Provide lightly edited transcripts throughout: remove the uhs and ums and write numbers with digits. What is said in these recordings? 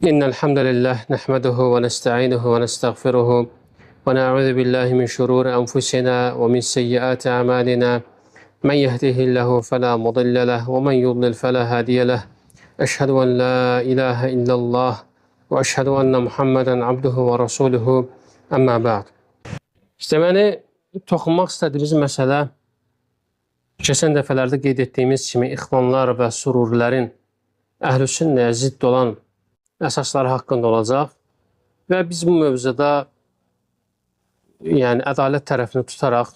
إن الحمد لله نحمده ونستعينه ونستغفره ونعوذ بالله من شرور أنفسنا ومن سيئات أعمالنا من يهده الله فلا مضل له ومن يضلل فلا هادي له أشهد أن لا إله إلا الله وأشهد أن محمدا عبده ورسوله أما بعد. İşte toxunmaq istədiyimiz məsələ keçən dəfələrdə qeyd etdiyimiz kimi ixvanlar və sururilərin əhlüsünnəyə zidd olan əsasları haqqında olacaq və biz bu mövzuda ədalət tərəfini tutaraq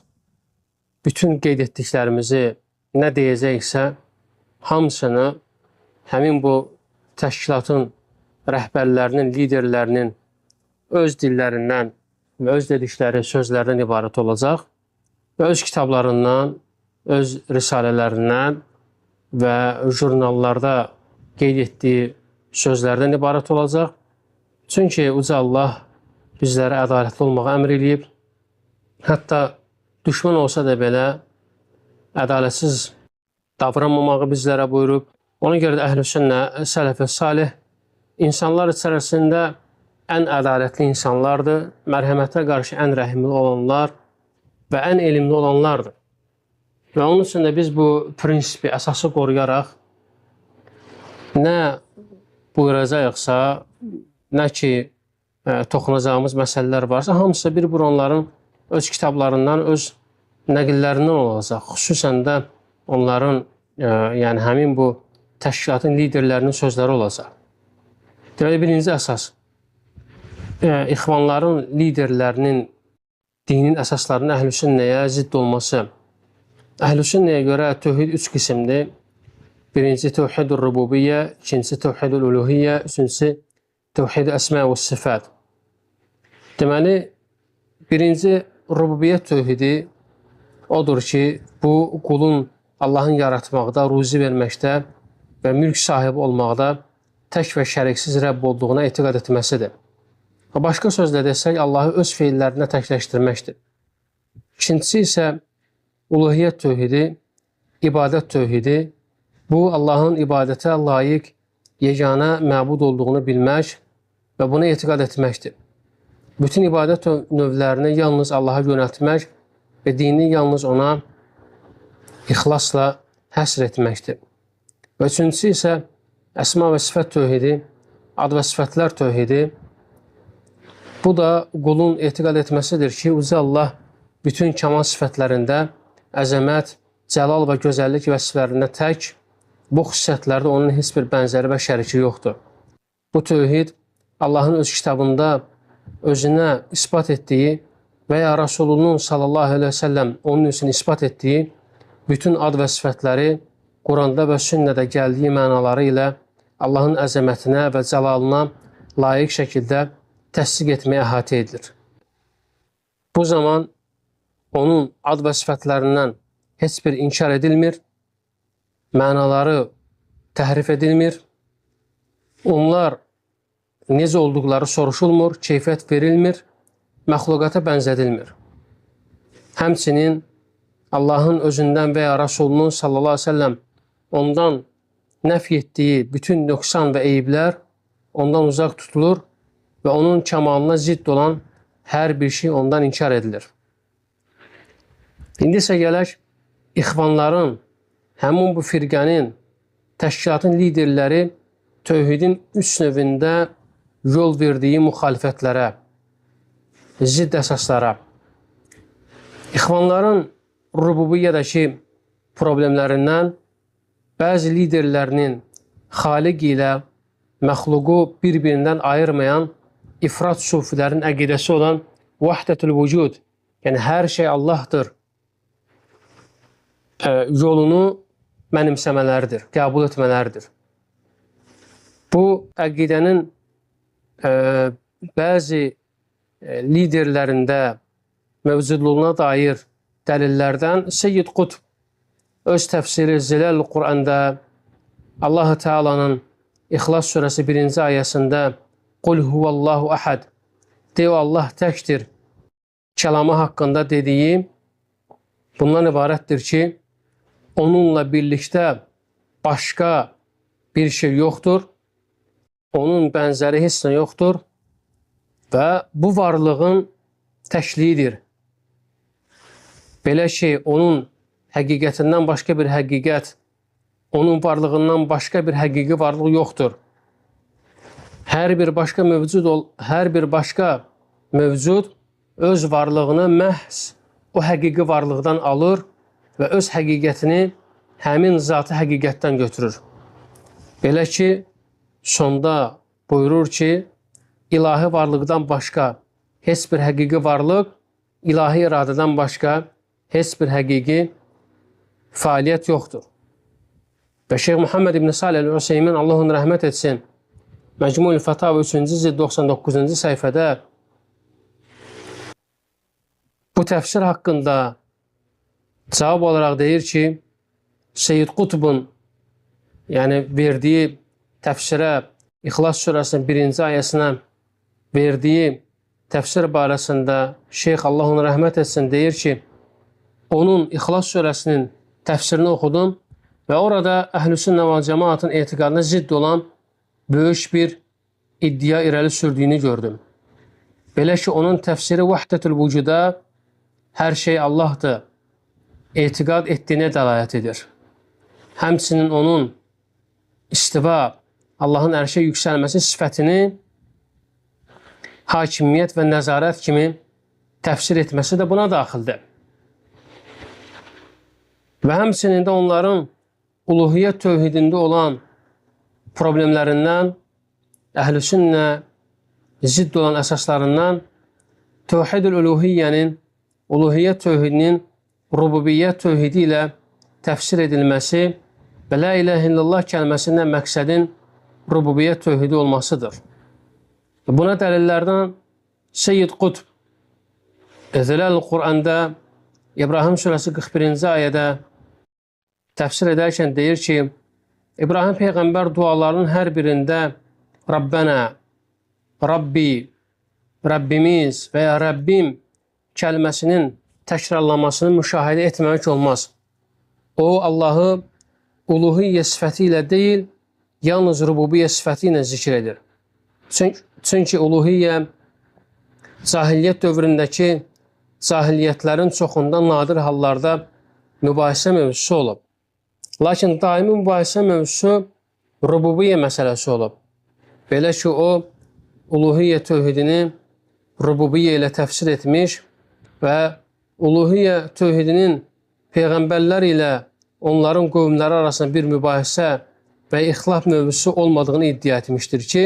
bütün qeyd etdiklərimizi nə deyəcəksə hamısını həmin bu təşkilatın rəhbərlərinin, liderlərinin öz dillərindən və öz dedikləri sözlərdən ibarət olacaq və öz kitablarından, öz risalələrindən və jurnallarda qeyd etdiyi sözlərdən ibarət olacaq. Çünki Uca Allah bizlərə ədalətli olmağa əmr eləyib. Hətta düşmən olsa da belə ədalətsiz davranmamağı bizlərə buyurub. Ona görə də Əhlüsünnə, Sələf-i Salih insanlar içərisində ən ədalətli insanlardır, mərhəmətə qarşı ən rəhimli olanlar və ən elmli olanlardır. Və onun üçün də biz bu prinsipi, əsası qoruyaraq nə buyuracaqsa, nə ki toxunacağımız məsələlər varsa, hamısı bir-bir onların öz kitablarından, öz nəqillərindən olacaq. Xüsusən də onların, həmin bu təşkilatın liderlərinin sözləri olacaq. Deməli, birinci əsas, ixvanların liderlərinin dinin əsaslarının Əhlüsünnəyə zidd olması. Əhlüsünnəyə görə tövhid üç qismdir. Birincisi tövhid-ül rububiyyə, ikincisi tövhid-ül uluhiyyə, üçüncüsü tövhid-ül əsmə və sifət. Deməli, birinci rububiyyət tövhidi odur ki, bu qulun Allahın yaratmaqda, ruzi verməkdə və mülk sahibi olmaqda tək və şəriksiz Rəbb olduğuna etiqad etməsidir. Başqa sözlə desək, Allahı öz feillərinə təkləşdirməkdir. İkincisi isə uluhiyyət tövhidi, ibadət tövhidi. Bu, Allahın ibadətə layiq, yeganə məbud olduğunu bilmək və buna etiqad etməkdir. Bütün ibadət növlərini yalnız Allaha yönəltmək və dini yalnız ona ixlasla həsr etməkdir. Və üçüncüsü isə əsma və sifət tövhidi, ad və sifətlər tövhidi. Bu da qulun etiqad etməsidir ki, Uca Allah bütün kəmal sifətlərində əzəmət, cəlal və gözəllik vəsiflərində tək, bu xüsusiyyətlərdə onun heç bir bənzəri və şəriki yoxdur. Bu tövhid Allahın öz kitabında özünə ispat etdiyi və ya Rasulunun sallallahu aleyhi və səlləm onun üçün ispat etdiyi bütün ad və sifətləri Quranda və sünnədə gəldiyi mənaları ilə Allahın əzəmətinə və cəlalına layiq şəkildə təsdiq etməyə əhatə edilir. Bu zaman onun ad və sifətlərindən heç bir inkar edilmir, mənaları təhrif edilmir, onlar necə olduqları soruşulmur, keyfiyyət verilmir, məxluqata bənzədilmir. Həmçinin Allahın özündən və ya Rasulunun sallallahu aleyhi ve sellem ondan nəf etdiyi bütün nöqsan və eyiblər ondan uzaq tutulur və onun kəmalına zidd olan hər bir şey ondan inkar edilir. İndi isə gələk, ixvanların, həmin bu firqənin, təşkilatın liderləri tövhidin üç növündə yol verdiyi müxalifətlərə, zidd əsaslara. İxvanların rububiyyədəki problemlərindən bəzi liderlərinin xaliq ilə məxluqu bir-birindən ayırmayan ifrat sufilərin əqidəsi olan vahdətül vücud, yəni hər şey Allahdır, yolunu mənimsəmələridir, qəbul etmələridir. Bu əqidənin bəzi liderlərində mövcudluğuna dair dəlillərdən Seyyid Qutb öz təfsiri Zilal Qur'anda Allah-u Teala'nın İxlas surəsi 1-ci ayəsində Qul huvallahu əhəd, deyə Allah təkdir kəlamı haqqında dediyi bundan ibarətdir ki, onunla birlikdə başqa bir şey yoxdur onun bənzəri heç nə yoxdur və bu varlığın təkliyidir. Belə ki, onun həqiqətindən başqa bir həqiqət, onun varlığından başqa bir həqiqi varlıq yoxdur. Hər bir başqa mövcud öz varlığını məhz o həqiqi varlıqdan alır və öz həqiqətini həmin zatı həqiqətdən götürür. Belə ki, sonda buyurur ki, ilahi varlıqdan başqa heç bir həqiqi varlıq, ilahi iradədən başqa heç bir həqiqi fəaliyyət yoxdur. Və Şeyx Muhammed İbn Salih Əl-Useymin, Allah onu rəhmət etsin, Məcmu-ül Fətavə 3-cü cild 99-cu səhifədə bu təfsir haqqında cavab olaraq deyir ki, Seyyid Qutbun verdiyi təfsirə, İxlas surəsinin 1-ci ayəsinə verdiyi təfsir barəsində Şeyx, Allah onu rəhmət etsin, deyir ki, onun İxlas surəsinin təfsirini oxudum və orada Əhlüsünnə və Cəmaatın etiqadına zidd olan böyük bir iddia irəli sürdüyünü gördüm. Belə ki, onun təfsiri Vəhdətül Vücuda hər şey Allahdır etiqad etdiyinə dəlalət edir. Həmçinin onun istiva, Allahın ərşə yüksəlməsi sifətini hakimiyyət və nəzarət kimi təfsir etməsi də buna daxildir. Və həmçinin də onların uluhiyyət tövhidində olan problemlərindən, Əhlüsünnə zidd olan əsaslarından Tövhid-ül Uluhiyyənin, uluhiyyət tövhidinin rububiyyət tövhidi ilə təfsir edilməsi və La ilahə illallah kəlməsindən məqsədin rububiyyət tövhidi olmasıdır. Buna dəlillərdən Seyyid Qutb Zilal-ül Qur'anda İbrahim surəsi 41-ci ayədə təfsir edərkən deyir ki, İbrahim Peyğəmbər dualarının hər birində Rabbənə, Rabbi, Rabbimiz və ya Rəbbim kəlməsinin təkrarlanmasını müşahidə etməmək olmaz. O, Allahı uluhiyyə sifəti ilə deyil, yalnız rububiyyə sifəti ilə zikr edir. Çünki uluhiyyə cahiliyyət dövründəki cahiliyyətlərin çoxunda nadir hallarda mübahisə mövzusu olub. Lakin daimi mübahisə mövzusu rububiyyə məsələsi olub. Belə ki, o, uluhiyyə tövhidini rububiyyə ilə təfsir etmiş və uluhiyyə tövhidinin peyğəmbərlər ilə onların qövmləri arasında bir mübahisə və ixtilaf mövzusu olmadığını iddia etmişdir ki,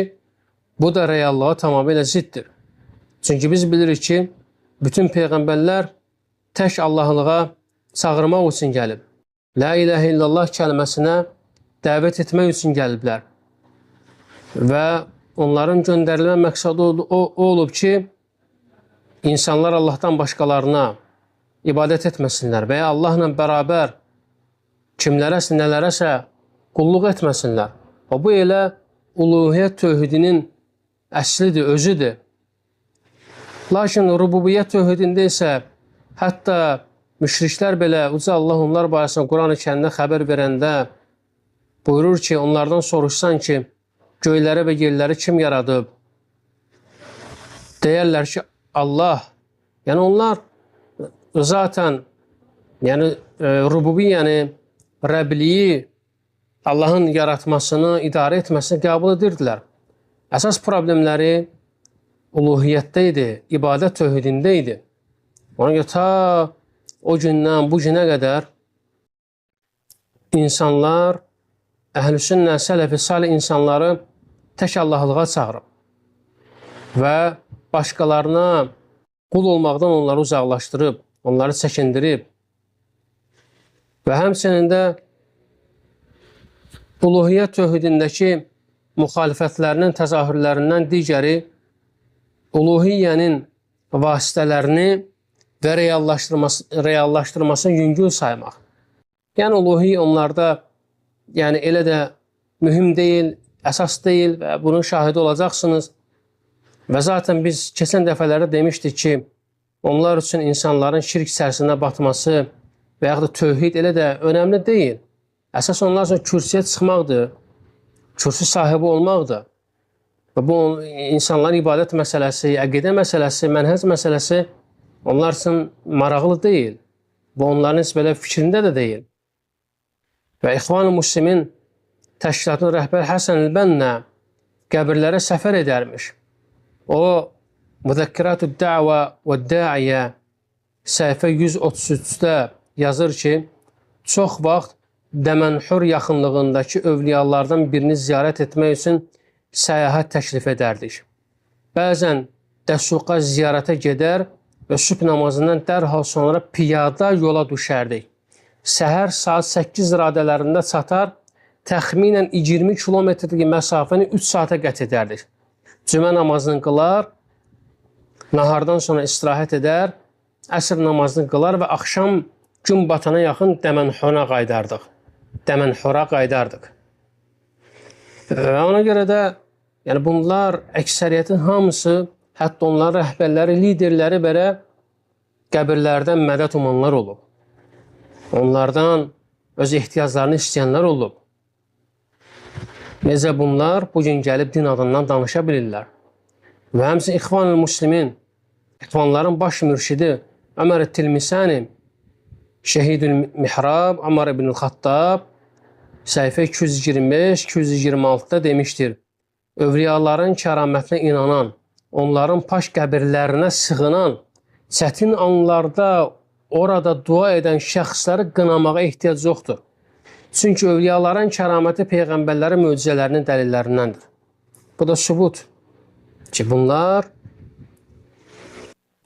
bu da reallığa tamamilə ziddir. Çünki biz bilirik ki, bütün peyğəmbərlər tək Allahlığa çağırmaq üçün gəlib. La ilahə illallah kəlməsinə dəvət etmək üçün gəliblər. Və onların göndərilmə məqsədi o olub ki, insanlar Allahdan başqalarına ibadət etməsinlər və ya Allahla bərabər kimlərəsə, nələrəsə qulluq etməsinlər. Və bu elə uluhiyyət tövhidinin əslidir, özüdür. Lakin rububiyyət tövhidində isə hətta müşriklər belə uca Allah onlar barəsində Quran-ı Kərimdə xəbər verəndə buyurur ki, onlardan soruşsan ki, göyləri və yerləri kim yaradıb? Deyərlər ki, Allah. Yəni onlar zaten rububiyyəni, Rəbliyi, Allahın yaratmasını, idarə etməsini qəbul edirdilər. Əsas problemləri uluhiyyətdə idi, ibadət tövhidində idi. Ona görə ta o gündən bu günə qədər insanlar, Əhlüsünnə, Sələfi, Salih insanları tək Allahlığa çağırıb və başqalarına qul olmaqdan onları uzaqlaşdırıb, onları çəkindirib və həmçinin də uluhiyyət tövhidindəki müxalifətlərinin təzahürlərindən digəri uluhiyyənin vasitələrini və reallaşdırmasını yüngül saymaq. Yəni uluhiyyə onlarda elə də mühüm deyil, əsas deyil və bunun şahidi olacaqsınız. Və zaten biz keçən dəfələrdə demişdik ki, onlar üçün insanların şirk içərisində batması və yaxud da tövhid elə də önəmli deyil. Əsas onlar üçün kürsüyə çıxmaqdır, kürsü sahibi olmaqdır. Və bu insanların ibadət məsələsi, əqidə məsələsi, mənhəc məsələsi onlar üçün maraqlı deyil. Bu onların heç belə fikrində də deyil. Və İxvan-ı Müslimin təşkilatının rəhbəri Həsən el-Bənnə qəbirlərə səfər edərmiş. O, Müzəkkiratu Dəvə və Dəiyə səhifə 133-də yazır ki, çox vaxt Dəmənhur yaxınlığındakı övliyalardan birini ziyarət etmək üçün səyahət təklif edərdik. Bəzən Dəsuqa ziyarətə gedər və sübh namazından dərhal sonra piyada yola düşərdik. Səhər saat 8 radələrində çatar, təxminən 20 kilometrlik məsafəni 3 saata qət edərdik. Cümə namazını qılar, nahardan sonra istirahət edər, əsr namazını qılar və axşam gün batana yaxın Dəmənhura qaydardıq. Və ona görə də yəni bunlar əksəriyyətin hamısı, hətta onların rəhbərləri, liderləri belə qəbirlərdən mədət umanlar olub. Onlardan öz ehtiyaclarını istəyənlər olub. Necə bunlar bugün gəlib din adından danışa bilirlər. Və həmçinin İxvan-ı Müslimin, İxvanların baş mürşidi Ömər Tilmisani, Şəhidül Mihrab, Ömər ibn Xattab, səhifə 225-226-da demişdir. Övliyaların kəramətinə inanan, onların paş qəbirlərinə sığınan, çətin anlarda orada dua edən şəxsləri qınamağa ehtiyac yoxdur. Çünki övliyaların kəraməti peyğəmbərlərin möcüzələrinin dəlillərindəndir. Bu da sübut ki, bunlar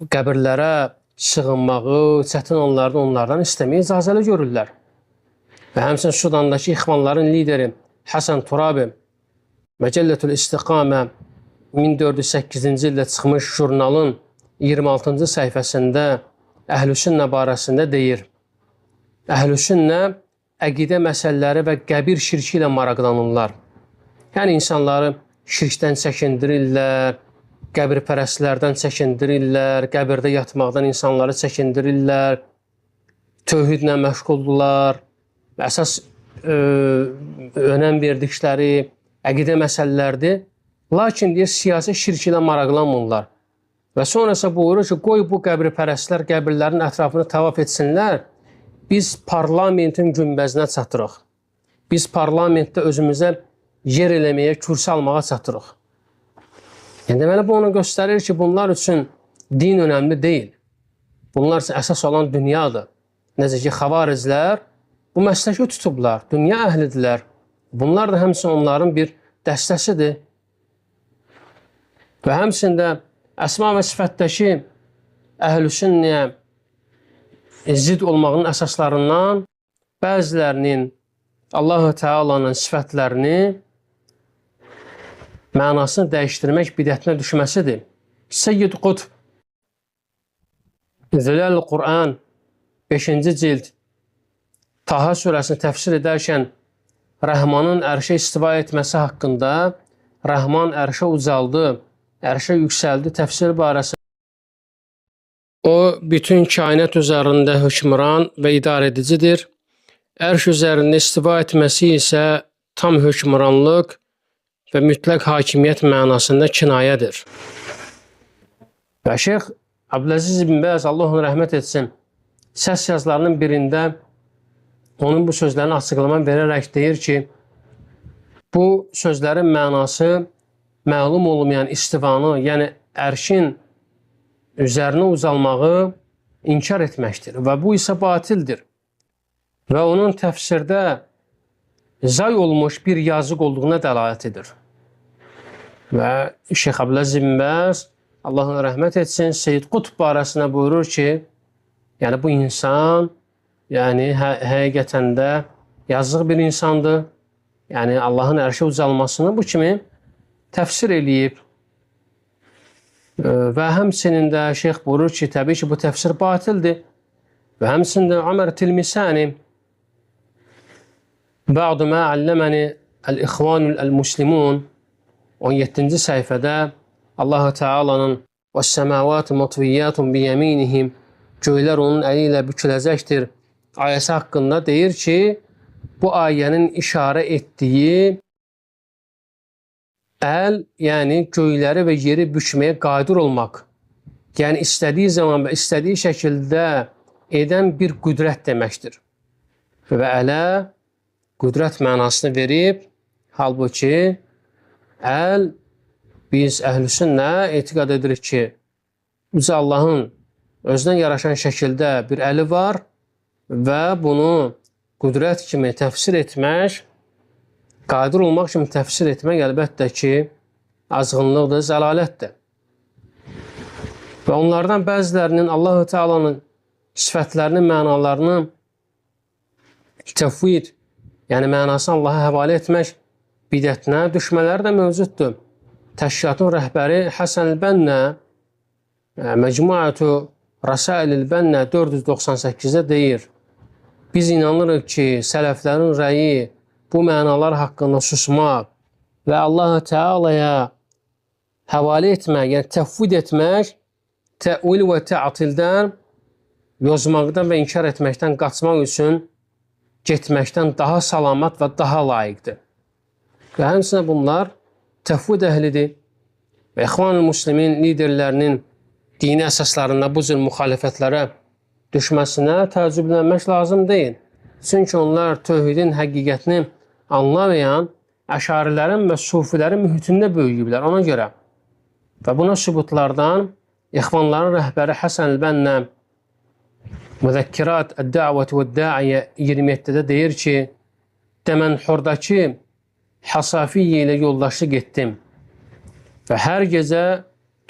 qəbirlərə sığınmağı, çətin anlarda onlardan istəməyə icazəli görürlər. Və həmçinin Sudandakı İxvanların lideri Həsən Turabi Məcəllətül İstiqamə 1408-ci ildə çıxmış jurnalın 26-cı səhifəsində Əhlüsünnə barəsində deyir. Əhlüsünnə əqidə məsələləri və qəbir şirki ilə maraqlanırlar. Yəni insanları şirkdən çəkindirirlər, qəbirpərəstlərdən çəkindirirlər, qəbirdə yatmaqdan insanları çəkindirirlər, tövhidlə məşğuldurlar, əsas önəm verdikləri əqidə məsələlərdir. Lakin deyir, siyasi şirk ilə maraqlanmırlar. Və sonrası buyurur ki, qoy bu qəbirpərəstlər qəbirlərin ətrafını tavaf etsinlər, biz parlamentin günbəzinə çatırıq. Biz parlamentdə özümüzə yer eləməyə, kürsü almağa çatırıq. Yəni, deməli, bu onu göstərir ki, bunlar üçün din önəmli deyil. Bunlar üçün əsas olan dünyadır. Necə ki, xavariclər bu məsləki tutublar, dünya əhlidirlər. Bunlar da həmçinin onların bir dəstəsidir. Və həmçində əsma və sifətdəki əhlüsünnəyə zidd olmağının əsaslarından bəzilərinin Allah-u Teala'nın sifətlərini mənasını dəyişdirmək bidətinə düşməsidir. Seyyid Qutb Zilal-ı Quran 5-ci cild Taha surəsini təfsir edərkən Rəhmanın ərşə istiva etməsi haqqında Rəhman ərşə ucaldı, ərşə yüksəldi təfsir barəsində. O, bütün kainat üzərində hökmran və idarə edicidir. Ərş üzərində istiva etməsi isə tam hökmranlıq və mütləq hakimiyyət mənasında kinayədir. Və Şeyx Abdüləziz ibn Bəz, Allah onu rəhmət etsin, səs yazılarının birində onun bu sözlərini açıqlama verərək deyir ki, bu sözlərin mənası məlum olmayan istivanı, yəni ərşin üzərinə ucalmağı inkar etməkdir və bu isə batildir. Və onun təfsirdə zay olmuş bir yazıq olduğuna dəlalət edir. Və Şeyx Abdüləziz ibn Bəz, Allah ona rəhmət etsin, Seyyid Qutb barəsində buyurur ki, yəni bu insan həqiqətən də yazıq bir insandır. Yəni Allahın ərşə ucalmasını bu kimi təfsir eləyib. Və həmçinin də şeyx buyurur ki, təbii ki, bu təfsir batildir. Və həmçinin də Ömər Tilmisani Bə'du mə əlləməni əl-İxvanul Müslimun 17-ci səhifədə Allah-u Teala'nın "Vəs-səmavatu matviyyatun biyəminihim" göylər onun əli ilə büküləcəkdir ayəsi haqqında deyir ki, bu ayənin işarə etdiyi Əl, yəni göyləri və yeri bükməyə qadir olmaq. Yəni istədiyi zaman və istədiyi şəkildə edən bir qüdrət deməkdir. Və ələ qüdrət mənasını verib, halbuki əl, biz əhlüsünnə etiqad edirik ki, Yüce Allahın özünə yaraşan şəkildə bir əli var və bunu qüdrət kimi təfsir etmək, qadir olmaq kimi təfsir etmək əlbəttə ki, azğınlıqdır, zəlalətdir. Və onlardan bəzilərinin Allah-u Teala'nın sifətlərinin mənalarını təfvid, yəni mənasını Allaha həvalə etmək bidətinə düşmələri də mövcuddur. Təşkilatın rəhbəri Həsən el-Bənnə Məcmuətü Rasail el-Bənnə 498-də deyir, biz inanırıq ki, sələflərin rəyi bu mənalar haqqında susmaq və Allah-u Teala'ya həvalə etmək, yəni təfvid etmək, təvil və təatildən, yozmaqdan və inkar etməkdən qaçmaq üçün getməkdən daha salamat və daha layiqdir. Və həmçinin bunlar təfvid əhlidir və İxvan-ül Müslimin liderlərinin dini əsaslarında bu cür müxalifətlərə düşməsinə təəccüblənmək lazım deyil. Çünki onlar tövhidin həqiqətini anlamayan əşarilərin və sufilərin mühitində böyüyüblər ona görə. Və buna sübutlardan İxvanların rəhbəri Həsən el-Bənnə Müzəkkirat Əd-Dəvət və Əd-Dəiyə 27-də deyir ki, Dəmənhurdakı Hasafiyyə ilə yoldaşlıq etdim və hər gecə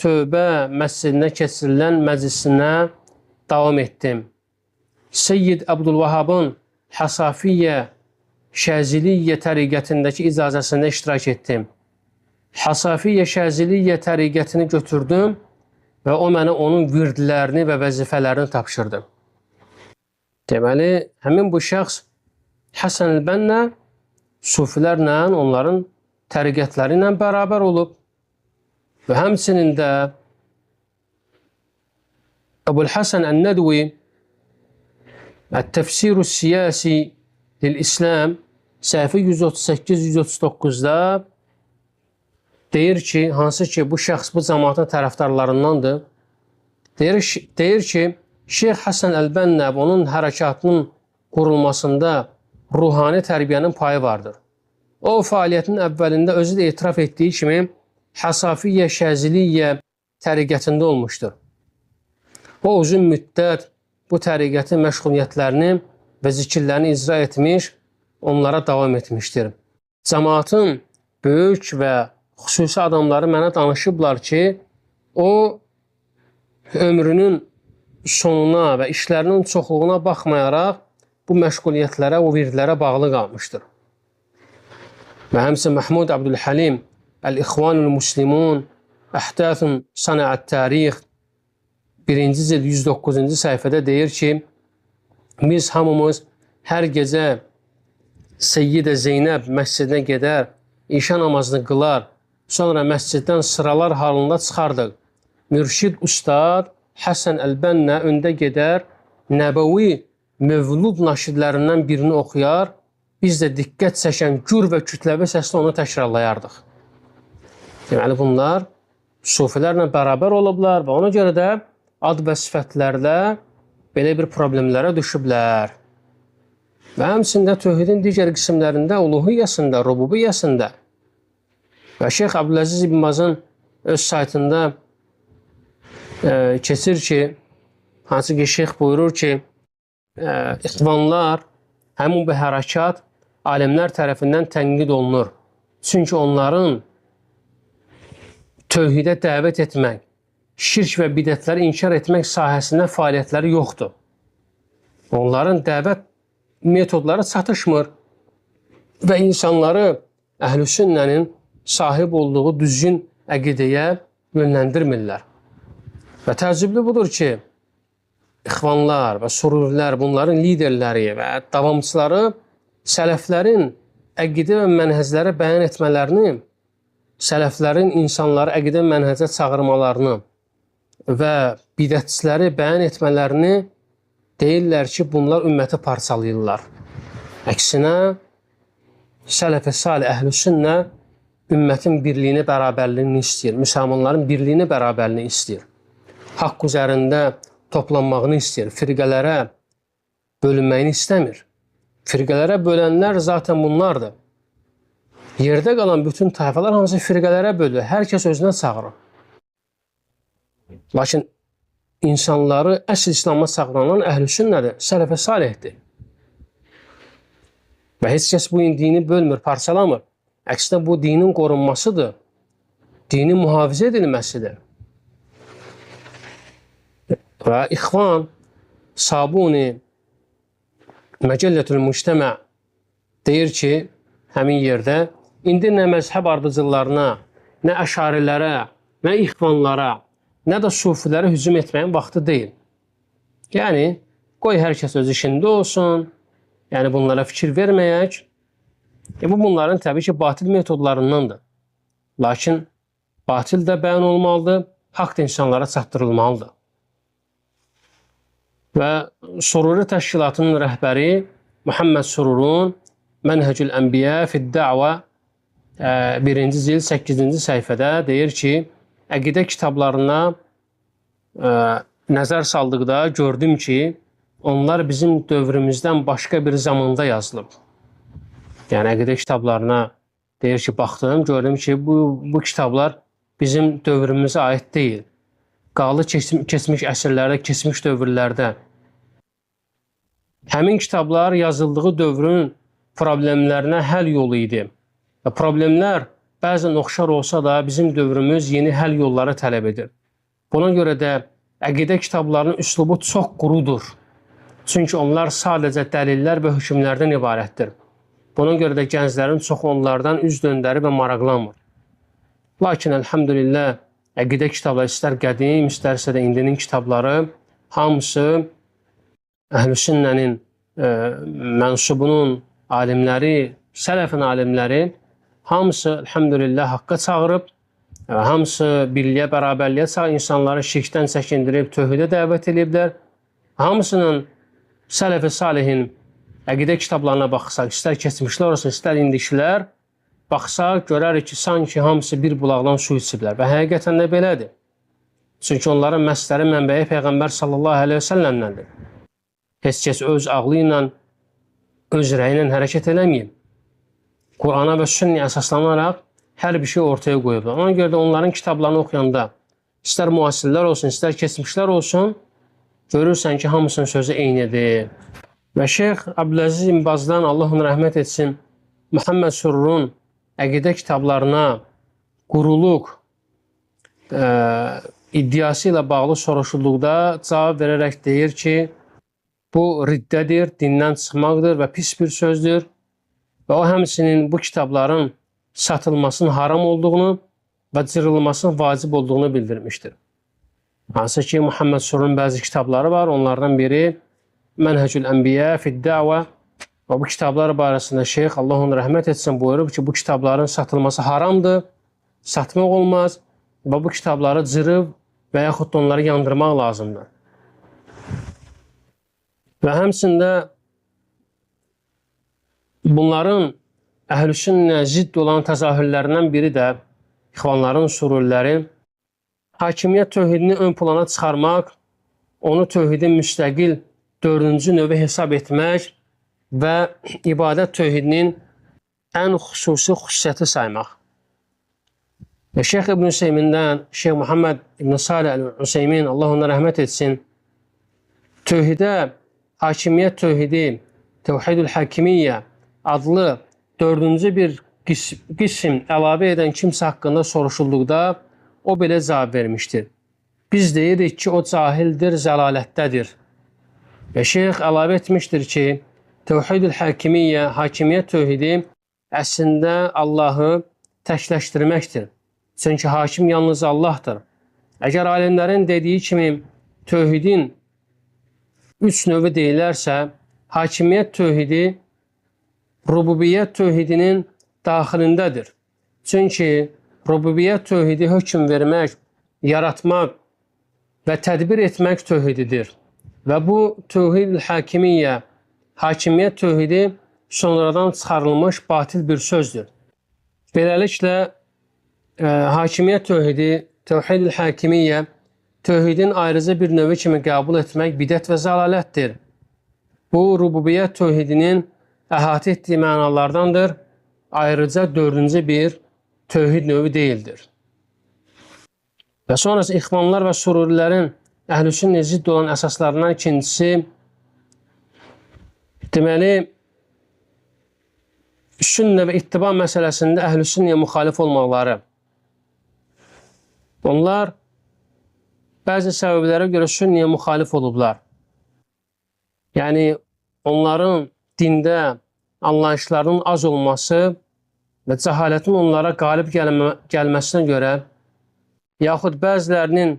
tövbə məscidinə keçirilən məclisinə davam etdim. Seyyid Abdülvahabın Hasafiyyə Şəziliyyə təriqətindəki icazəsində iştirak etdim. Hasafiyyə Şəziliyyə təriqətini götürdüm və o mənə onun virdlərini və vəzifələrini tapşırdı. Deməli, həmin bu şəxs Həsən el-Bənnə sufilərlə, onların təriqətləri ilə bərabər olub və həmçinin də Əbu'l-Həsən Ən-Nədvi Ət-Təfsir Siyasi Lil-İslam səhifə 138-139-da deyir ki, hansı ki bu şəxs bu cəmaatın tərəfdarlarındandır. Deyir ki, Şeyx Həsən el-Bənnə onun hərəkatının qurulmasında ruhani tərbiyənin payı vardır. O, fəaliyyətinin əvvəlində özü də etiraf etdiyi kimi Hasafiyyə Şəziliyyə təriqətində olmuşdur. O, uzun müddət bu təriqətin məşğuliyyətlərini və zikirlərini icra etmiş, onlara davam etmişdir. Cəmaatın böyük və xüsusi adamları mənə danışıblar ki, o, ömrünün sonuna və işlərinin çoxluğuna baxmayaraq, bu məşğuliyyətlərə, o virdlərə bağlı qalmışdır. Və həmçinin Mahmud Abdülhalim Əl-İxvanul Müslimun Əhdathun Sanəət Tarix 1-ci cild 109-cu səhifədə deyir ki, biz hamımız hər gecə Seyyidə Zeynəb məscidinə gedər, işə namazını qılar, sonra məsciddən sıralar halında çıxardıq. Mürşid Ustad Həsən el-Bənnə öndə gedər, Nəbəvi Mövlud naşidlərindən birini oxuyar, biz də diqqət çəkən gür və kütləvi səslə onu təkrarlayardıq. Deməli, bunlar sufilərlə bərabər olublar və ona görə də ad və sifətlərdə belə bir problemlərə düşüblər. Və həmçində tövhidin digər qismlərində, uluhiyyəsində, rububiyyəsində və Şeyx Abdüləziz İbn Bazın öz saytında keçir ki, hansı ki şeyx buyurur ki, İxvanlar, həmin bu hərəkat alimlər tərəfindən tənqid olunur. Çünki onların tövhidə dəvət etmək, şirk və bidətləri inkar etmək sahəsində fəaliyyətləri yoxdur. Onların dəvət metodları çatışmır və insanları Əhlüsünnənin sahib olduğu düzgün əqidəyə yönləndirmirlər. Və təəccüblü budur ki, İxvanlar və sururilər, bunların liderləri və davamçıları sələflərin əqidə və mənhəzləri bəyan etmələrini, sələflərin insanları əqidə və mənhəzə çağırmalarını və bidətçiləri bəyan etmələrini deyirlər ki, bunlar ümməti parçalayırlar. Əksinə, sələf-i salih Əhlüsünnə ümmətin birliyini, bərabərliyini istəyir. Müsəlmanların birliyini, bərabərliyini istəyir. Haqq üzərində toplanmağını istəyir. Firqələrə bölünməyini istəmir. Firqələrə bölənlər zaten bunlardır. Yerdə qalan bütün tayfalar hamısı firqələrə bölür. Hər kəs özünə çağırır. Lakin insanları əsl İslam'a çağıran əhlüsünnədir, sələf-i salihdir. Və heç kəs bu dini bölmür, parçalamır. Əksinə bu dinin qorunmasıdır, dinin mühafizə edilməsidir. Və İxvan Sabuni Məcəllətül Müştəmə deyir ki, həmin yerdə indi nə məzhəb ardıcıllarına, nə əşarilərə, nə İxvanlara, nə də sufilərə hücum etməyin vaxtı deyil. Yəni, qoy hər kəs öz işində olsun, yəni bunlara fikir verməyək. Bu bunların təbii ki, batil metodlarındandır. Lakin batil də bəyan olmalıdır, haqq da insanlara çatdırılmalıdır. Və Sururi təşkilatının rəhbəri Muhammed Sururun Mənhəcül Ənbiyə Fid-Də'və 1-ci cild 8-ci səhifədə deyir ki, əqidə kitablarına nəzər saldıqda gördüm ki, onlar bizim dövrümüzdən başqa bir zamanda yazılıb. Yəni, əqidə kitablarına deyir ki, baxdım, gördüm ki, bu kitablar bizim dövrümüzə aid deyil. Qalı keçmiş əsrlərdə, keçmiş dövrlərdə. Həmin kitablar yazıldığı dövrün problemlərinə həll yolu idi. Və problemlər bəzən oxşar olsa da bizim dövrümüz yeni həll yolları tələb edir. Buna görə də əqidə kitablarının üslubu çox qurudur. Çünki onlar sadəcə dəlillər və hökmlərdən ibarətdir. Buna görə də gənclərin çoxu onlardan üz döndərir və maraqlanmır. Lakin, əlhəmdülillah, əqidə kitabları istər qədim, istərsə də indinin kitabları hamısı Əhl-i-Sünnənin mənsubunun alimləri, sələfin alimləri hamısı, əlhəmdülillah, haqqa çağırıb, hamısı birliyə, bərabərliyə çağırıb, insanları şirkdən çəkindirib, tövhidə dəvət ediblər. Hamısının sələf-i salihin əqidə kitablarına baxsaq, istər keçmişlər olsun, istər indikilər, baxsaq, görərik ki, sanki hamısı bir bulaqdan su içiblər və həqiqətən də belədir. Çünki onların məsləri mənbəyi Peyğəmbər sallallahu aleyhi və səlləmdəndir. Heç kəs öz ağlı ilə, öz rəyi ilə hərəkət eləməyib. Qurana və sünnəyə əsaslanaraq hər bir şey ortaya qoyublar. Ona görə də onların kitablarını oxuyanda, istər müasirlər olsun, istər keçmişlər olsun, görürsən ki, hamısının sözü eynidir. Və Şeyx Abdüləziz İbn Bazdan, Allah ona rəhmət etsin, Muhammed Sururun əqidə kitablarına quruluq iddiası ilə bağlı soruşulduqda cavab verərək deyir ki, bu riddədir, dindən çıxmaqdır və pis bir sözdür və o həmçinin bu kitabların satılmasının haram olduğunu və cırılmasının vacib olduğunu bildirmişdir. Hansı ki, Muhammed Sururun bəzi kitabları var, onlardan biri Mənhəcül Ənbiyə Fid-Də'və və bu kitablar barəsində Şeyx, Allah ona rəhmət etsin, buyurub ki, bu kitabların satılması haramdır, satmaq olmaz və bu kitabları cırıb və yaxud da onları yandırmaq lazımdır. Və həmçində bunların Əhl-i-Sünnə zidd olan təzahürlərindən biri də İxvanların sururiləri hakimiyyət tövhidini ön plana çıxarmaq, onu tövhidin müstəqil dördüncü növü hesab etmək və ibadət tövhidinin ən xüsusi xüsusiyyəti saymaq. Və Şeyx İbn Hüseymindən, Şeyx Muhammed İbn Salih Əl-Hüseymin, Allah ona rəhmət etsin, tövhidə hakimiyyət tövhidi, Təvhidül Hakimiyyə adlı dördüncü bir qism əlavə edən kimsə haqqında soruşulduqda o belə cavab vermişdir. Biz deyirik ki, o cahildir, zəlalətdədir. Və Şeyx əlavə etmişdir ki, Təvhidül Hakimiyyə, hakimiyyət tövhidi əslində Allahı təkləşdirməkdir. Çünki hakim yalnız Allahdır. Əgər alimlərin dediyi kimi tövhidin 3 növü deyilərsə, hakimiyyət tövhidi rububiyyət tövhidinin daxilindədir. Çünki rububiyyət tövhidi hökm vermək, yaratmaq və tədbir etmək tövhididir. Və bu tövhid-ül hakimiyyə, hakimiyyət tövhidi sonradan çıxarılmış batil bir sözdür. Beləliklə, hakimiyyət tövhidi, tövhid-ül hakimiyyə, tövhidin ayrıca bir növü kimi qəbul etmək bidət və zəlalətdir. Bu, rububiyyət tövhidinin əhatə etdiyi mənalardandır. Ayrıca dördüncü bir tövhid növü deyildir. Və sonrası ixvanlar və sururilərin əhlüsünnəyə zidd olan əsaslarından ikincisi, deməli, sünnə və ittiba məsələsində əhlüsünnəyə müxalif olmaqları. Onlar bəzi səbəblərə görə sünnəyə müxalif olublar. Yəni, onların dində anlayışlarının az olması və cəhalətin onlara qalib gəlməsinə görə, yaxud bəzilərinin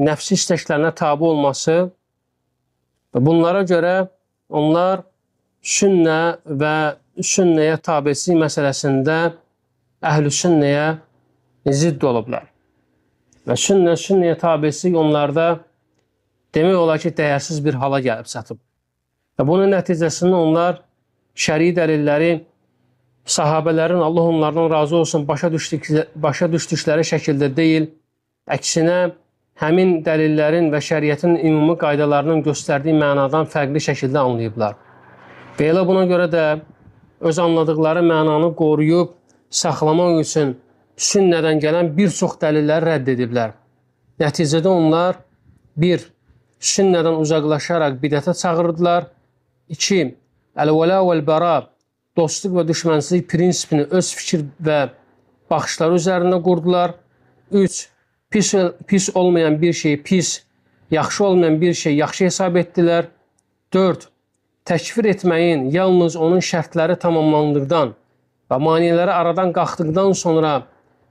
nəfsi istəklərinə tabi olması və bunlara görə onlar sünnə və sünnəyə tabiçilik məsələsində əhlüsünnəyə zidd olublar. Və sünnəyə tabiçilik onlarda demək olar ki, dəyərsiz bir hala gəlib çatıb. Və bunun nəticəsində onlar şəri dəlilləri sahabələrin, Allah onlardan razı olsun, başa düşdükləri şəkildə deyil, əksinə həmin dəlillərin və şəriətin ümumi qaydalarının göstərdiyi mənadan fərqli şəkildə anlayıblar. Və elə buna görə də öz anladıqları mənanı qoruyub, saxlamaq üçün sünnədən gələn bir çox dəlilləri rədd ediblər. Nəticədə onlar bir, sünnədən uzaqlaşaraq bidətə çağırdılar. 2. Əl-vəla vəl-bəra, dostluq və düşmənsizlik prinsipini öz fikir və baxışları üzərində qurdular. 3. Pis olmayan bir şeyi pis, yaxşı olmayan bir şey yaxşı hesab etdilər. 4. Təkfir etməyin yalnız onun şərtləri tamamlandıqdan və maneələri aradan qalxdıqdan sonra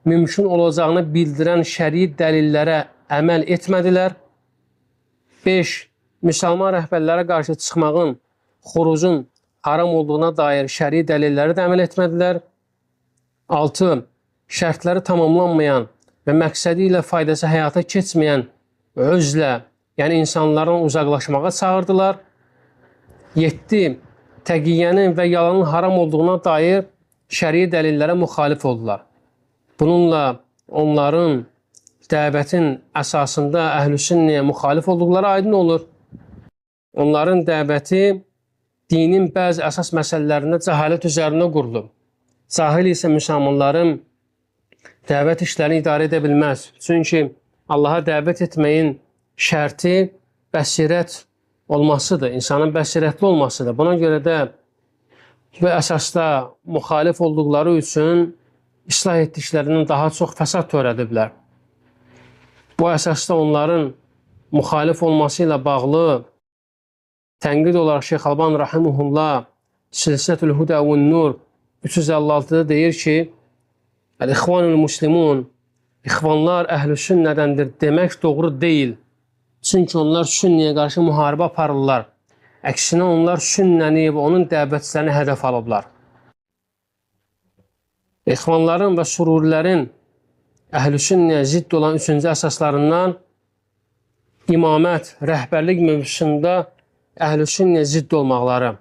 mümkün olacağını bildirən şəri dəlillərə əməl etmədilər. 5. Müsəlman rəhbərlərə qarşı çıxmağın, xurucun haram olduğuna dair şəri dəlilləri də əməl etmədilər. 6. Şərtləri tamamlanmayan və məqsədi ilə faydası həyata keçməyən özlə, yəni insanlardan uzaqlaşmağa çağırdılar. 7. Təqiyyənin və yalanın haram olduğuna dair şəri dəlillərə müxalif oldular. Bununla onların dəvətin əsasında əhlüsünnəyə müxalif olduqları aydın olur. Onların dəvəti dinin bəzi əsas məsələlərində cəhalət üzərində qurulub. Cahil isə müsəlmanların dəvət işlərini idarə edə bilməz. Çünki Allaha dəvət etməyin şərti bəsirət olmasıdır, insanın bəsirətli olmasıdır. Buna görə də və əsasda müxalif olduqları üçün islah etdiklərindən daha çox fəsad törədiblər. Bu əsasda onların müxalif olması ilə bağlı tənqid olaraq Şeyx Alban Rahiməhullah Silsilətül Huda və Nur 356-da deyir ki, Əl-İxvanul Müslimun, İxvanlar əhl-i sünnədəndir demək doğru deyil. Çünki onlar sünnəyə qarşı müharibə aparırlar. Əksinə onlar sünnəni və onun dəvətçilərini hədəf alıblar. İxvanların və sururilərin əhl-i sünnəyə zidd olan üçüncü əsaslarından imamət, rəhbərlik mövzusunda əhl-i sünnəyə zidd olmaqları.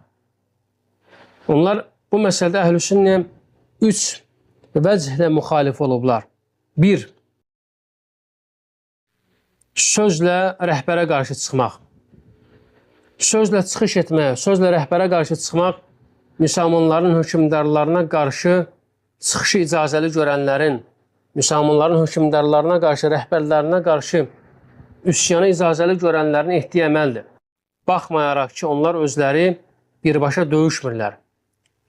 Onlar bu məsələdə əhl-i sünnəyə 3 vəcihlə müxalif olublar. 1. Sözlə rəhbərə qarşı çıxmaq. Sözlə çıxış etmək, sözlə rəhbərə qarşı çıxmaq müsəlmanların hökmdarlarına qarşı çıxışı icazəli görənlərin, müsəlmanların hökmdarlarına qarşı, rəhbərlərinə qarşı üsyanı icazəli görənlərin etdiyi əməldir. Baxmayaraq ki, onlar özləri birbaşa döyüşmürlər.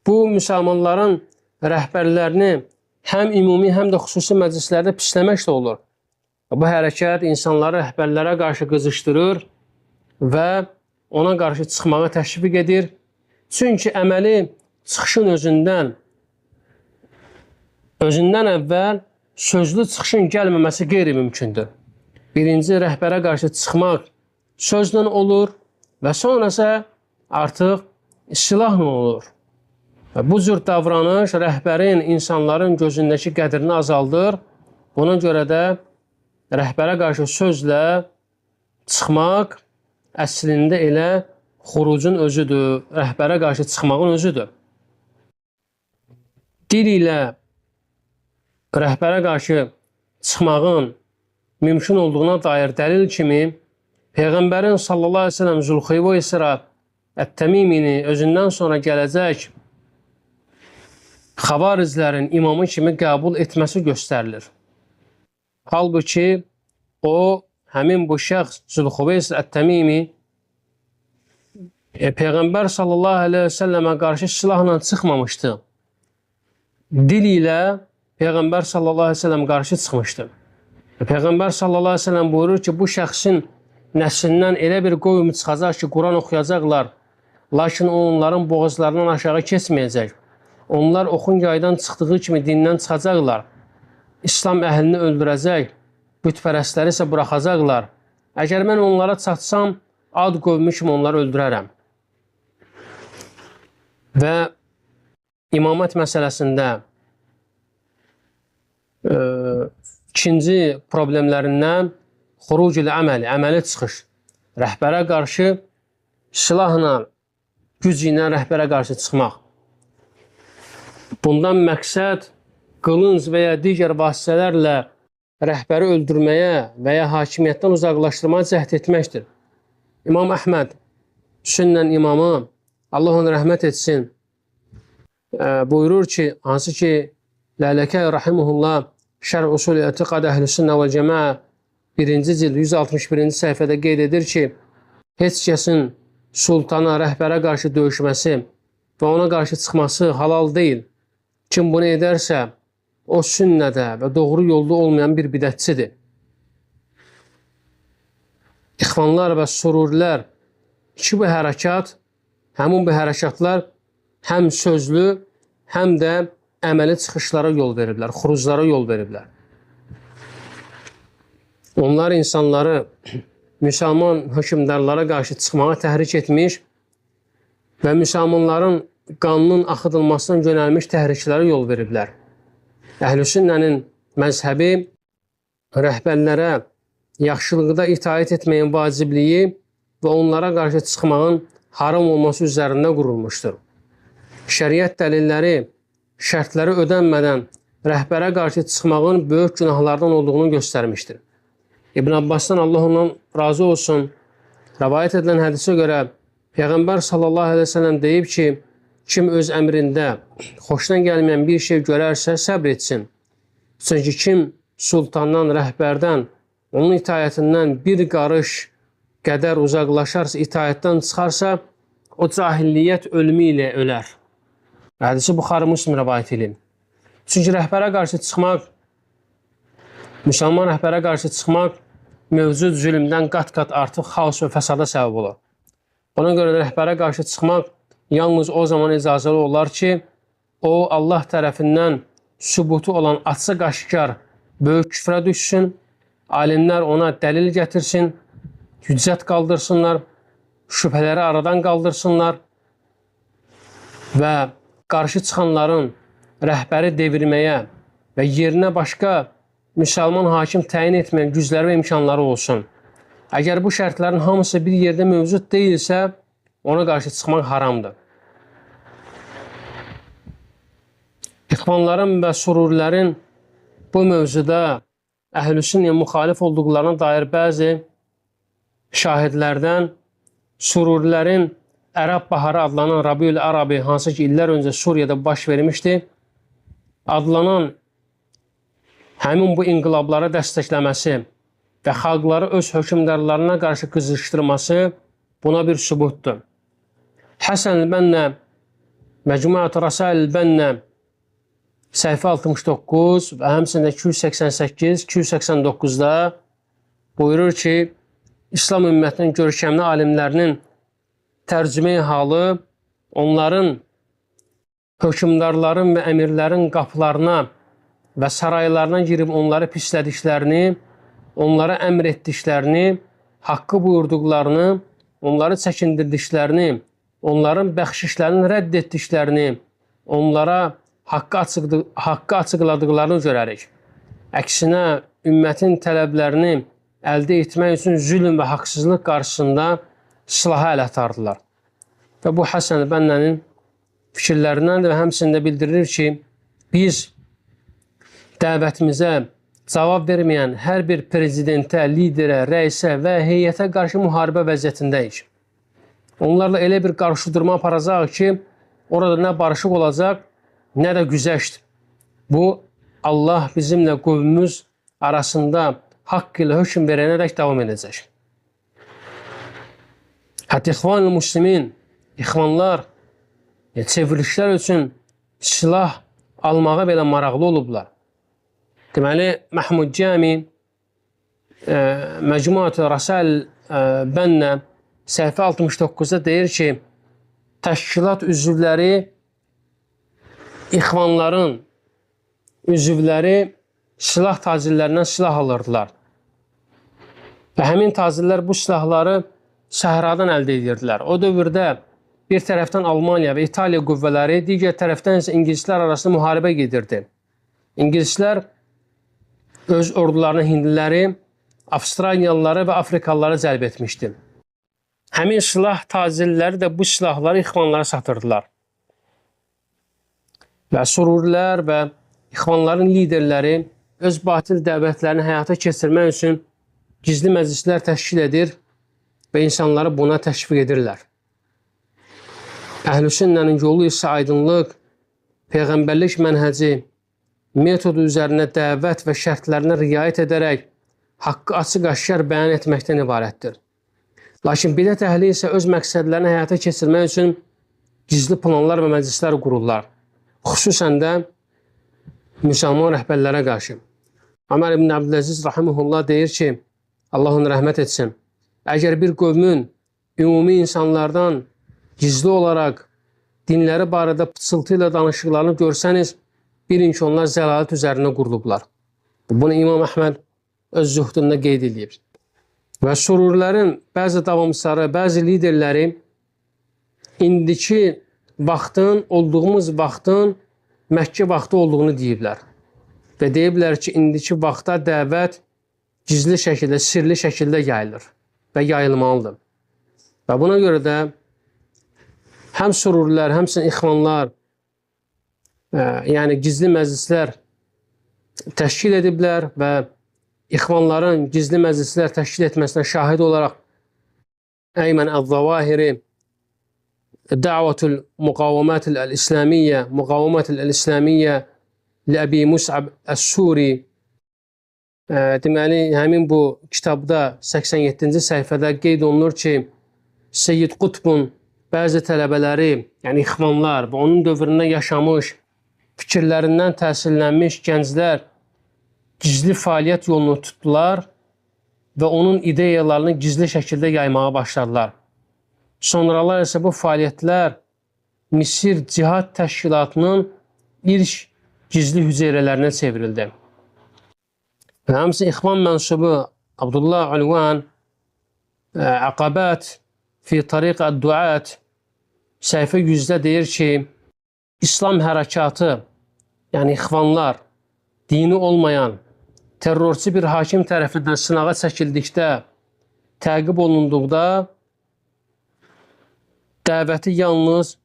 Bu, müsəlmanların rəhbərlərini həm ümumi, həm də xüsusi məclislərdə pisləmək də olur. Bu hərəkət insanları rəhbərlərə qarşı qızışdırır və ona qarşı çıxmağa təşviq edir. Çünki əməli çıxışın özündən əvvəl sözlü çıxışın gəlməməsi qeyri-mümkündür. Birinci, rəhbərə qarşı çıxmaq sözlə olur və sonrası artıq silahla olur. Və bu cür davranış rəhbərin insanların gözündəki qədrini azaldır. Buna görə də rəhbərə qarşı sözlə çıxmaq əslində elə xurucun özüdür, rəhbərə qarşı çıxmağın özüdür. Dil ilə rəhbərə qarşı çıxmağın mümkün olduğuna dair dəlil kimi Peyğəmbərin sallallahu aleyhi ve sellem Zülxeyvə Ət-Təmimini özündən sonra gələcək xavarizlərin imamı kimi qəbul etməsi göstərilir. Halbuki o, həmin bu şəxs Zülxeyvə Ət-Təmimi Peyğəmbər sallallahu aleyhi ve sellemə qarşı silahla çıxmamışdı. Dil ilə Peyğəmbər sallallahu aleyhi ve sellem qarşı çıxmışdı. Peyğəmbər sallallahu aleyhi ve sellem buyurur ki, bu şəxsin nəslindən elə bir qovm çıxacaq ki, Quran oxuyacaqlar, lakin onların boğazlarından aşağı keçməyəcək. Onlar oxun yaydan çıxdığı kimi dindən çıxacaqlar. İslam əhlini öldürəcək, bütpərəstləri isə buraxacaqlar. Əgər mən onlara çatsam, ad qovmi kimi onları öldürərəm. Və imamət məsələsində ikinci problemlərindən xurucul əməli, əməli çıxış. Rəhbərə qarşı silahla, güc ilə rəhbərə qarşı çıxmaq. Bundan məqsəd qılınc və ya digər vasitələrlə rəhbəri öldürməyə və ya hakimiyyətdən uzaqlaşdırmaya cəhd etməkdir. İmam Əhməd, sünnən imamı, Allah onu rəhmət etsin, buyurur ki, hansı ki, Lələkə Rahimullah Şərh Usul Etiqad Əhlüsünnə və Cəmaə 1-ci cild 161-ci səhifədə qeyd edir ki, heç kəsin sultana, rəhbərə qarşı döyüşməsi və ona qarşı çıxması halal deyil. Kim bunu edərsə, o sünnədə və doğru yolda olmayan bir bidətçidir. İxvanlar və sururilər ki, bu hərəkat, həmin bu hərəkatlar həm sözlü, həm də əməli çıxışlara yol veriblər, xuruzlara yol veriblər. Onlar insanları müsəlman hökmdarlara qarşı çıxmağa təhrik etmiş və müsəlmanların qanının axıdılmasına yönəlmiş təhriklərə yol veriblər. Əhlüsünnənin məzhəbi rəhbərlərə yaxşılıqda itaət etməyin vacibliyi və onlara qarşı çıxmağın haram olması üzərində qurulmuşdur. Şəriət dəlilləri şərtləri ödənmədən rəhbərə qarşı çıxmağın böyük günahlardan olduğunu göstərmişdir. İbn Abbasdan Allah ondan razı olsun, rəvayət edilən hədisə görə Peyğəmbər sallallahu aleyhi ve sellem deyib ki, kim öz əmrində xoşuna gəlməyən bir şey görərsə səbr etsin. Çünki kim sultandan, rəhbərdən, onun itaətindən bir qarış qədər uzaqlaşarsa, itaətdən çıxarsa, o cahilliyyət ölümü ilə ölər. Hədisi Buxarı Müslim rəvayət edin. Çünki rəhbərə qarşı çıxmaq, müsəlman rəhbərə qarşı çıxmaq mövcud zülmdən qat-qat artıq xaos və fəsada səbəb olur. Buna görə rəhbərə qarşı çıxmaq yalnız o zaman icazəli olar ki, o Allah tərəfindən sübutu olan açıq-aşkar böyük küfrə düşsün, alimlər ona dəlil gətirsin, hüccət qaldırsınlar, şübhələri aradan qaldırsınlar və qarşı çıxanların rəhbəri devirməyə və yerinə başqa müsəlman hakim təyin etməyən gücləri və imkanları olsun. Əgər bu şərtlərin hamısı bir yerdə mövcud deyilsə, ona qarşı çıxmaq haramdır. İxvanların və sururilərin bu mövzuda əhlüsünnəyə müxalif olduqlarına dair bəzi şahidlərdən sururilərin Ərəb Baharı adlanan Rabiül Ərabi, hansı ki illər öncə Suriyada baş vermişdi, adlanan həmin bu inqilabları dəstəkləməsi və xalqları öz hökmdarlarına qarşı qızışdırması buna bir sübutdur. Həsən el-Bənnə, Məcmuət Rasail el-Bənnə səhifə 69 və həmçində 288-289-da buyurur ki, İslam ümmətinin görkəmli alimlərinin tərcümeyi halı onların hökmdarların və əmirlərin qapılarına və saraylarına girib onları pislədiklərini, onlara əmr etdiklərini, haqqı buyurduqlarını, onları çəkindirdiklərini, onların bəxşişlərini rədd etdiklərini, onlara haqqı açıqladıqlarını görərik. Əksinə, ümmətin tələblərini əldə etmək üçün zülm və haqsızlıq qarşısında silaha əl atardılar. Və bu Həsən el-Bənnənin fikirlərindəndir və həmçində bildirir ki, biz dəvətimizə cavab verməyən hər bir prezidentə, liderə, rəisə və heyətə qarşı müharibə vəziyyətindəyik. Onlarla elə bir qarşıdurma aparacaq ki, orada nə barışıq olacaq, nə də güzəşt. Bu, Allah bizimlə qövmümüz arasında haqq ilə hökm verənədək davam edəcək. Hətta İxvan-ı Müslimin, İxvanlar çevrilişlər üçün silah almağa belə maraqlı olublar. Deməli, Məhmud Cəmi Məcmuat-ı Rasail Bənnə səhifə 69-da deyir ki, təşkilat üzvləri İxvanların üzvləri silah tacirlərindən silah alırdılar. Və həmin tacirlər bu silahları səhradan əldə edirdilər. O dövrdə bir tərəfdən Almaniya və İtaliya qüvvələri, digər tərəfdən isə ingilislər arasında müharibə gedirdi. İngilislər öz ordularına hindliləri, Avstraliyalıları və Afrikalıları cəlb etmişdi. Həmin silah tacirləri də bu silahları İxvanlara satırdılar. Və Sururilər və İxvanların liderləri öz batil dəvətlərini həyata keçirmək üçün gizli məclislər təşkil edir və insanları buna təşviq edirlər. Əhlüsünnənin yolu isə aydınlıq, peyğəmbərlik mənhəci, metodu üzərinə dəvət və şərtlərinə riayət edərək haqqı açıq-aşkar bəyan etməkdən ibarətdir. Lakin bidət əhli isə öz məqsədlərini həyata keçirmək üçün gizli planlar və məclislər qururlar. Xüsusən də müsəlman rəhbərlərə qarşı. Ömər ibn Abdüləziz rahimehullah deyir ki, Allah onu rəhmət etsin, əgər bir qövmün ümumi insanlardan gizli olaraq dinləri barədə pıçıltı ilə danışıqlarını görsəniz, bilin ki, onlar zəlalət üzərində qurulublar. Bunu İmam Əhməd öz zühdündə qeyd edib. Və Sururilərin bəzi davamçıları, bəzi liderləri indiki vaxtın, olduğumuz vaxtın Məkkə vaxtı olduğunu deyiblər. Və deyiblər ki, indiki vaxtda dəvət gizli şəkildə, sirli şəkildə yayılır və yayılmalıdır. Və buna görə də həm Sururilər, həmçinin İxvanlar, yəni gizli məclislər təşkil ediblər və İxvanların gizli məclislər təşkil etməsinə şahid olaraq Əymən Əz-Zavahiri Da'vatul Muqavamətil Əl-İslamiyyə Muqavamətil Əl-İslamiyyə Ləbi Mus'ab Əs-Suri deməli, həmin bu kitabda 87-ci səhifədə qeyd olunur ki, Seyyid Qutbun bəzi tələbələri, yəni İxvanlar və onun dövründə yaşamış, fikirlərindən təsirlənmiş gənclər gizli fəaliyyət yolunu tutdular və onun ideyalarını gizli şəkildə yaymağa başladılar. Sonralar isə bu fəaliyyətlər Misir Cihad Təşkilatının ilk gizli hüceyrələrinə çevrildi. Və həmçinin İxvan mənsubu Abdullah Ülvan Əqabət fi Tariq Əd-Duat səhifə 100-də deyir ki, İslam hərəkatı, yəni İxvanlar, dini olmayan, terrorçu bir hakim tərəfindən sınağa çəkildikdə, təqib olunduqda, dəvəti yalnız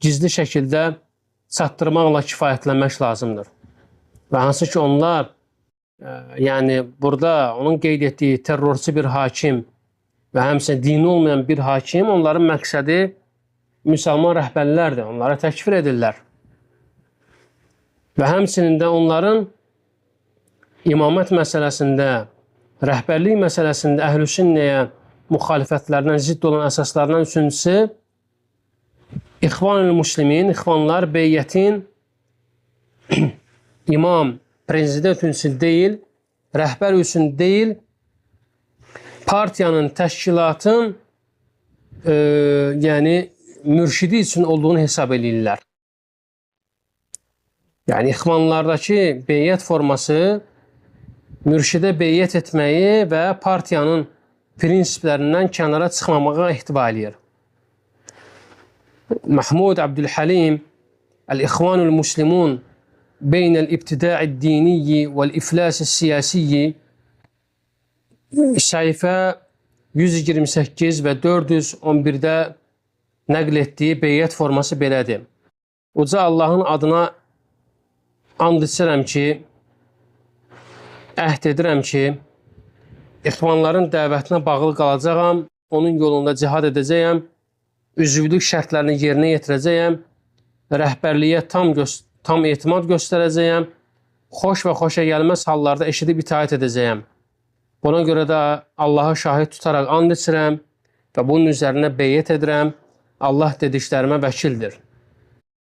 gizli şəkildə çatdırmaqla kifayətlənmək lazımdır. Və hansı ki, onlar, yəni burada onun qeyd etdiyi terrorçu bir hakim və həmçinin dini olmayan bir hakim, onların məqsədi müsəlman rəhbərlərdir, onlara təkfir edirlər. Və həmçinin də onların imamət məsələsində, rəhbərlik məsələsində Əhlüsünnəyə müxalifətlərindən, zidd olan əsaslarından üçüncüsü, İxvan-ı Müslimin, İxvanlar beyyətin imam, prezident üçün deyil, rəhbər üçün deyil, partiyanın, təşkilatın yəni mürşidi üçün olduğunu hesab edirlər. Yəni İxvanlardakı beyyət forması mürşidə beyyət etməyi və partiyanın prinsiplərindən kənara çıxmamağa ehtiva edir. Mahmud Abdülhalim El-İxvanul Müslimun Beynəl İbtida'i Diniyi vəl-İflasi Siyasiyi səhifə 128 və 411-də nəql etdiyi beyyət forması belədir. Uca Allahın adına and içirəm ki, əhd edirəm ki, ixvanların dəvətinə bağlı qalacağam, onun yolunda cihad edəcəyəm, üzvlük şərtlərini yerinə yetirəcəyəm, rəhbərliyə tam etimad göstərəcəyəm, xoş və xoşa gəlməz hallarda eşidib itaət edəcəyəm. Buna görə də Allahı şahid tutaraq and içirəm və bunun üzərinə beyyət edirəm. Allah dediklərimə vəkildir.